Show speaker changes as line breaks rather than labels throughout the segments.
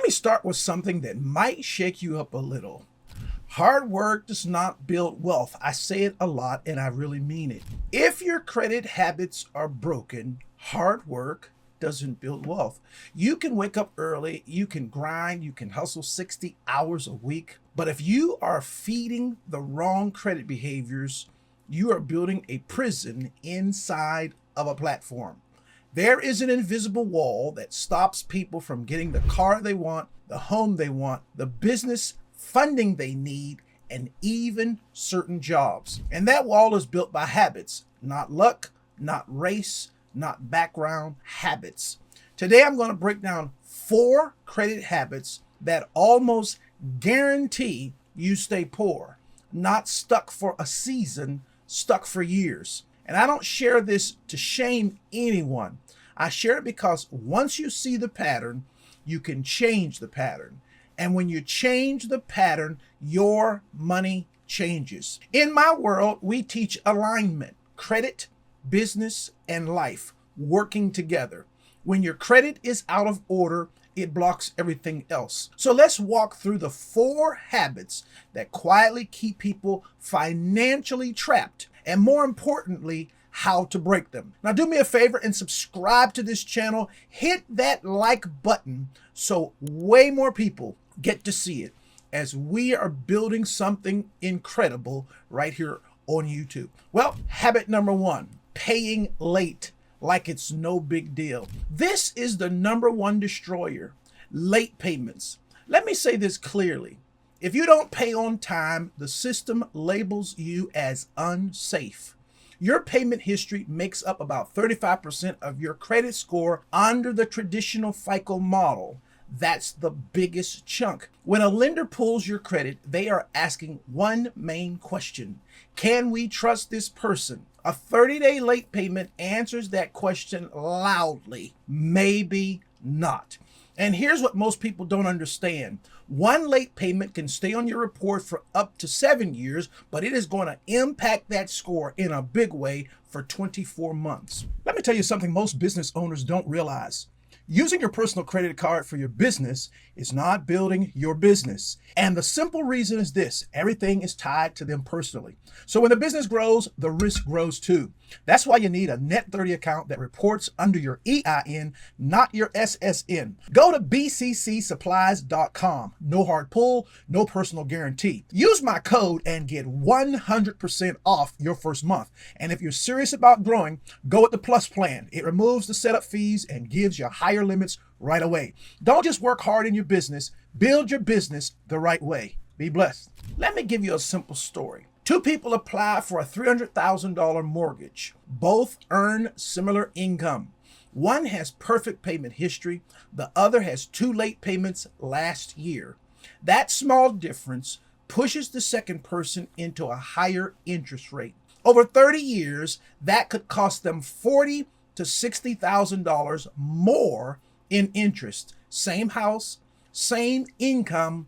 me start with something that might shake you up a little. Hard work does not build wealth. I say it a lot and I really mean it. If your credit habits are broken, hard work doesn't build wealth. You can wake up early, you can grind, you can hustle 60 hours a week. But if you are feeding the wrong credit behaviors, you are building a prison inside of a platform. There is an invisible wall that stops people from getting the car they want, the home they want, the business funding they need, and even certain jobs. And that wall is built by habits, not luck, not race, not background, habits. Today I'm going to break down 4 credit habits that almost guarantee you stay poor, not stuck for a season, stuck for years. And I don't share this to shame anyone. I share it because once you see the pattern, you can change the pattern. And when you change the pattern, your money changes. In my world, we teach alignment, credit, business, and life working together. When your credit is out of order, it blocks everything else. So let's walk through the 4 habits that quietly keep people financially trapped, and more importantly, how to break them. Now do me a favor and subscribe to this channel. Hit that like button so way more people get to see it as we are building something incredible right here on YouTube. Well, habit number 1, paying late like it's no big deal. This is the number 1 destroyer, late payments. Let me say this clearly. If you don't pay on time, the system labels you as unsafe. Your payment history makes up about 35% of your credit score under the traditional FICO model. That's the biggest chunk. When a lender pulls your credit, they are asking one main question: can we trust this person? A 30-day late payment answers that question loudly: maybe not. And here's what most people don't understand. One late payment can stay on your report for up to 7 years, but it is going to impact that score in a big way for 24 months. Let me tell you something most business owners don't realize. Using your personal credit card for your business is not building your business. And the simple reason is this: everything is tied to them personally. So when the business grows, the risk grows too. That's why you need a Net 30 account that reports under your EIN, not your SSN. Go to bccsupplies.com. No hard pull, no personal guarantee. Use my code and get 100% off your first month. And if you're serious about growing, go with the Plus plan. It removes the setup fees and gives you higher limits right away. Don't just work hard in your business, build your business the right way. Be blessed. Let me give you a simple story. 2 people apply for a $300,000 mortgage. Both earn similar income. One has perfect payment history. The other has 2 late payments last year. That small difference pushes the second person into a higher interest rate. Over 30 years, that could cost them $40,000 to $60,000 more in interest. Same house, same income,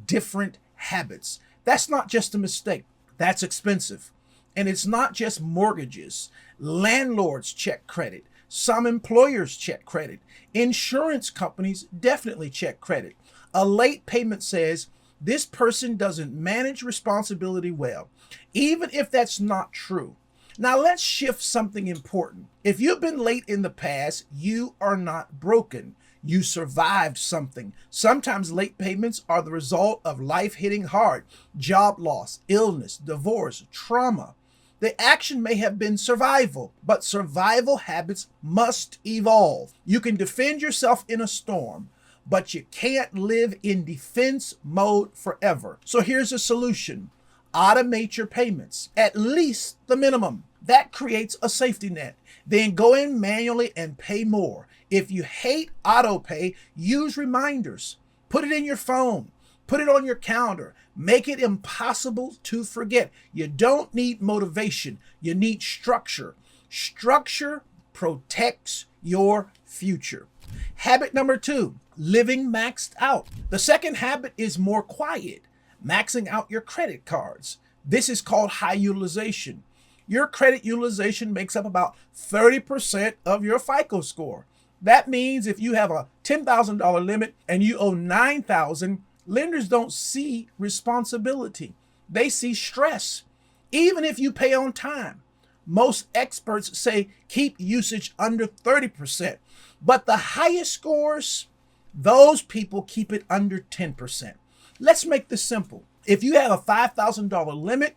different habits. That's not just a mistake. That's expensive. And it's not just mortgages. Landlords check credit. Some employers check credit. Insurance companies definitely check credit. A late payment says this person doesn't manage responsibility well, even if that's not true. Now let's shift something important. If you've been late in the past, you are not broken. You survived something. Sometimes late payments are the result of life hitting hard, job loss, illness, divorce, trauma. The action may have been survival, but survival habits must evolve. You can defend yourself in a storm, but you can't live in defense mode forever. So here's a solution. Automate your payments, at least the minimum. That creates a safety net. Then go in manually and pay more. If you hate auto pay, use reminders. Put it in your phone. Put it on your calendar. Make it impossible to forget. You don't need motivation. You need structure. Structure protects your future. Habit number 2, living maxed out. The second habit is more quiet. Maxing out your credit cards. This is called high utilization. Your credit utilization makes up about 30% of your FICO score. That means if you have a $10,000 limit and you owe $9,000, lenders don't see responsibility. They see stress. Even if you pay on time, most experts say keep usage under 30%, but the highest scores, those people keep it under 10%. Let's make this simple. If you have a $5,000 limit,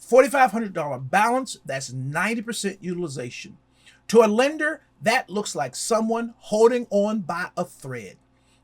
$4,500 balance, that's 90% utilization. To a lender, that looks like someone holding on by a thread.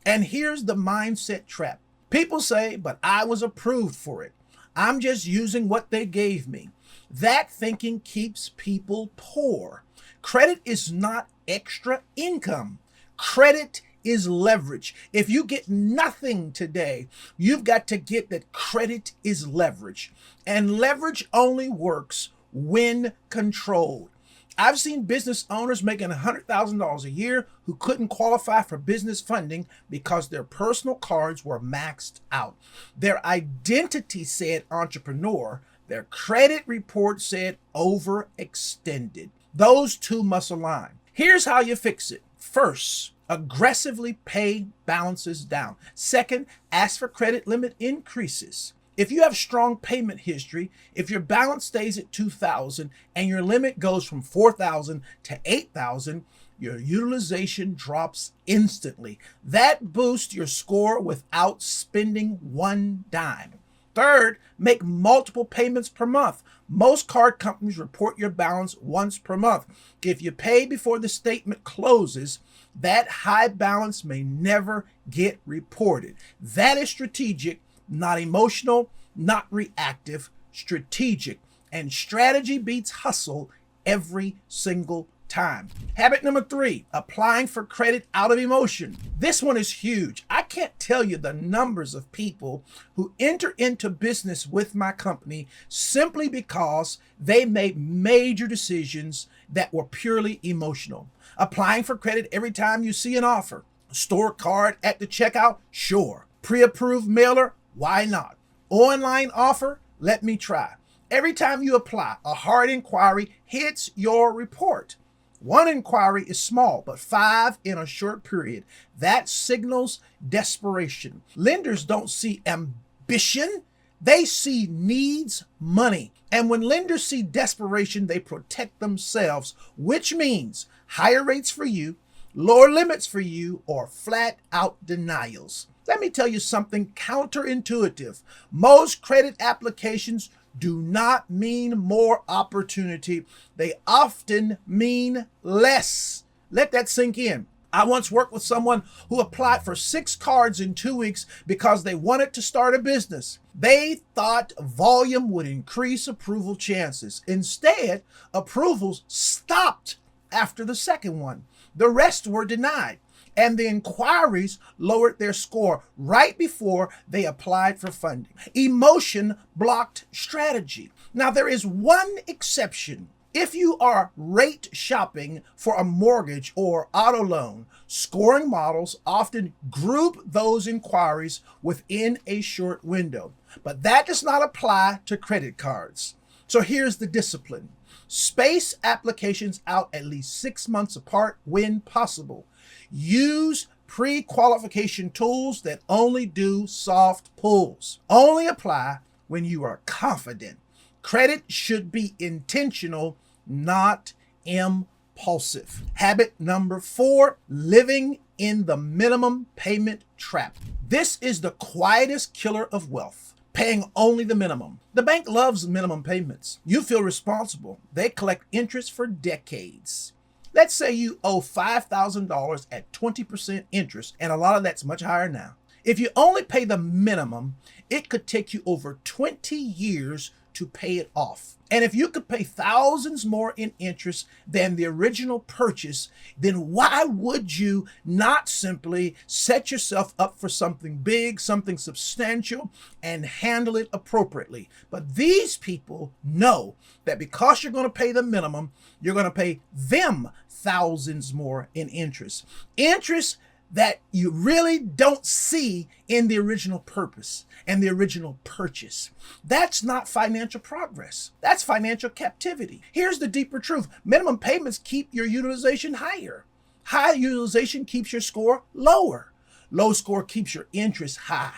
And here's the mindset trap. People say, but I was approved for it. I'm just using what they gave me. That thinking keeps people poor. Credit is not extra income. Credit is leverage. If you get nothing today, you've got to get that credit is leverage. And leverage only works when controlled. I've seen business owners making $100,000 a year who couldn't qualify for business funding because their personal cards were maxed out. Their identity said entrepreneur. Their credit report said overextended. Those two must align. Here's how you fix it. First, aggressively pay balances down. Second, ask for credit limit increases. If you have strong payment history, if your balance stays at $2,000 and your limit goes from $4,000 to $8,000, your utilization drops instantly. That boosts your score without spending one dime. Third, make multiple payments per month. Most card companies report your balance once per month. If you pay before the statement closes, that high balance may never get reported. That is strategic, not emotional, not reactive, strategic. And strategy beats hustle every single time. Habit number 3, applying for credit out of emotion. This one is huge. I can't tell you the numbers of people who enter into business with my company simply because they made major decisions that were purely emotional. Applying for credit every time you see an offer. Store card at the checkout? Sure. Pre-approved mailer? Why not? Online offer? Let me try. Every time you apply, a hard inquiry hits your report. One inquiry is small, but 5 in a short period. That signals desperation. Lenders don't see ambition. They see needs, money. And when lenders see desperation, they protect themselves, which means higher rates for you, lower limits for you, or flat out denials. Let me tell you something counterintuitive. Most credit applications do not mean more opportunity. They often mean less. Let that sink in. I once worked with someone who applied for 6 cards in 2 weeks because they wanted to start a business. They thought volume would increase approval chances. Instead, approvals stopped after the second one. The rest were denied. And the inquiries lowered their score right before they applied for funding. Emotion blocked strategy. Now, there is one exception. If you are rate shopping for a mortgage or auto loan, scoring models often group those inquiries within a short window. But that does not apply to credit cards. So here's the discipline. Space applications out at least 6 months apart when possible. Use pre-qualification tools that only do soft pulls. Only apply when you are confident. Credit should be intentional, not impulsive. Habit number 4, living in the minimum payment trap. This is the quietest killer of wealth. Paying only the minimum. The bank loves minimum payments. You feel responsible. They collect interest for decades. Let's say you owe $5,000 at 20% interest, and a lot of that's much higher now. If you only pay the minimum, it could take you over 20 years to pay it off. And if you could pay thousands more in interest than the original purchase, then why would you not simply set yourself up for something big, something substantial, and handle it appropriately? But these people know that because you're going to pay the minimum, you're going to pay them thousands more in interest. Interest that you really don't see in the original purpose and the original purchase. That's not financial progress. That's financial captivity. Here's the deeper truth. Minimum payments keep your utilization higher. High utilization keeps your score lower. Low score keeps your interest high.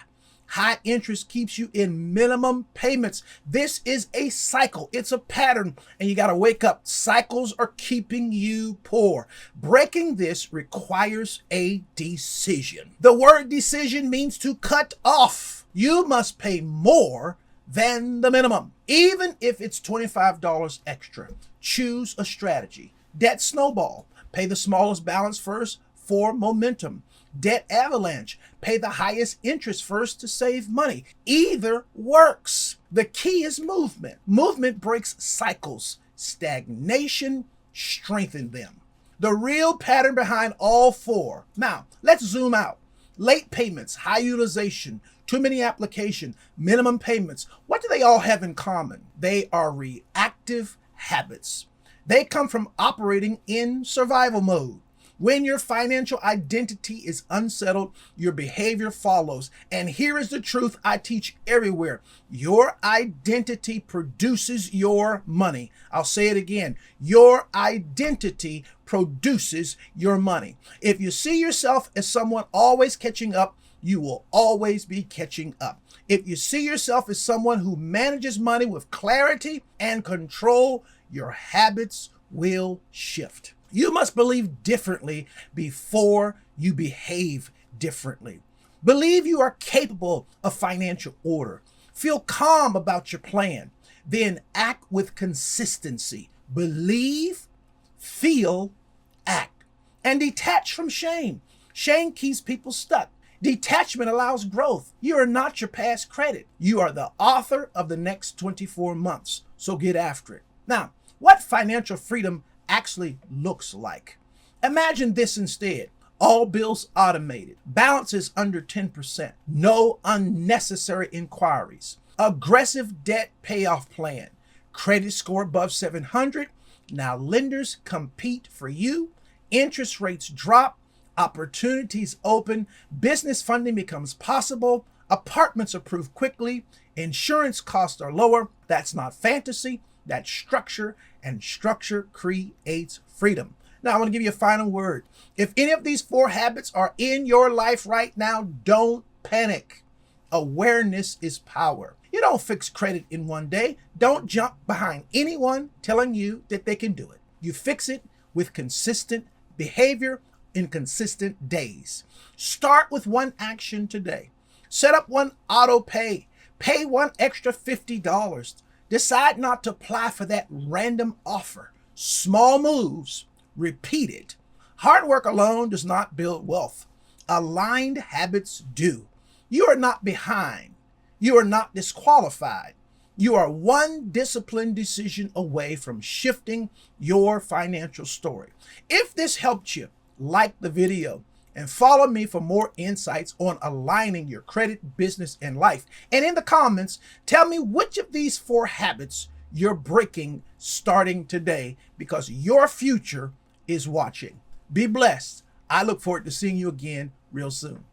High interest keeps you in minimum payments. This is a cycle. It's a pattern, and you got to wake up. Cycles are keeping you poor. Breaking this requires a decision. The word decision means to cut off. You must pay more than the minimum, even if it's $25 extra. Choose a strategy. Debt snowball. Pay the smallest balance first for momentum. Debt avalanche. Pay the highest interest first to save money. Either works. The key is movement. Movement breaks cycles. Stagnation strengthens them. The real pattern behind all four. Now, let's zoom out. Late payments, high utilization, too many applications, minimum payments. What do they all have in common? They are reactive habits. They come from operating in survival mode. When your financial identity is unsettled, your behavior follows. And here is the truth I teach everywhere. Your identity produces your money. I'll say it again. Your identity produces your money. If you see yourself as someone always catching up, you will always be catching up. If you see yourself as someone who manages money with clarity and control, your habits will shift. You must believe differently before you behave differently. Believe you are capable of financial order. Feel calm about your plan. Then act with consistency. Believe, feel, act. And detach from shame. Shame keeps people stuck. Detachment allows growth. You are not your past credit. You are the author of the next 24 months. So get after it. Now, what financial freedom actually looks like? Imagine this instead. All bills automated. Balances under 10%. No unnecessary inquiries. Aggressive debt payoff plan. Credit score above 700. Now lenders compete for you. Interest rates drop. Opportunities open. Business funding becomes possible. Apartments approved quickly. Insurance costs are lower. That's not fantasy. That's structure, and structure creates freedom. Now, I want to give you a final word. If any of these four habits are in your life right now, don't panic. Awareness is power. You don't fix credit in one day. Don't jump behind anyone telling you that they can do it. You fix it with consistent behavior in consistent days. Start with one action today. Set up one auto pay. Pay one extra $50. Decide not to apply for that random offer. Small moves, repeated. Hard work alone does not build wealth. Aligned habits do. You are not behind. You are not disqualified. You are one disciplined decision away from shifting your financial story. If this helped you, like the video and follow me for more insights on aligning your credit, business, and life. And in the comments, tell me which of these four habits you're breaking starting today, because your future is watching. Be blessed. I look forward to seeing you again real soon.